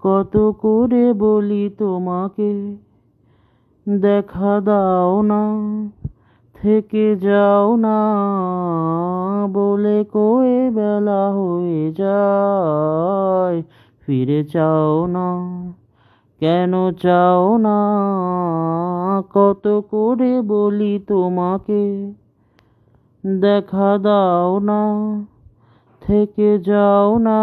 কত করে বলি তোমাকে দেখা দাও না, থেকে যাও না, বলে কয়ে বেলা হয়ে যায়, ফিরে চাও না, কেন চাও না? কত করে বলি তোমাকে দেখা দাও না, থেকে যাও না,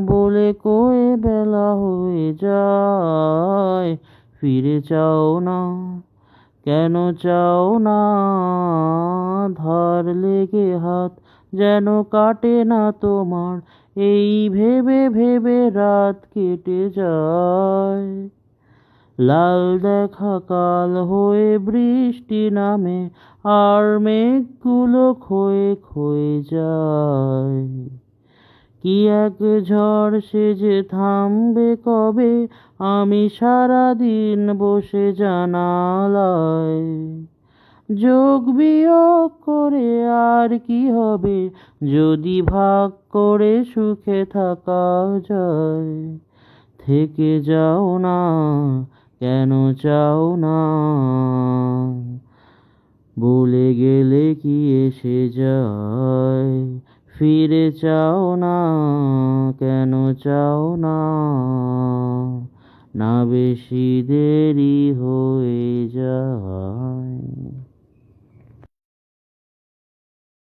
বলে কয়ে বেলা হয়ে যায়, ফিরে চাও না, কেন চাও না? ধার লেগে হাত যেন কাটে না তোমার, এই ভেবে ভেবে রাত কেটে যায়। লাল দেখা কাল হয়ে বৃষ্টি নামে, আর মেঘগুলো ক্ষয়ে ক্ষয়ে যায়। কি এক ঝড় সে যে থামবে কবে, আমি সারাদিন বসে জানালায়। যোগ বিয়োগ করে আর কি হবে, যদি ভাগ করে সুখে থাকা যায়। থেকে যাও না, কেন চাও না, বলে গেলে কি এসে যায়, ফিরে চাও না, কেন চাও না? না বেশি দেরি হয়ে যায়।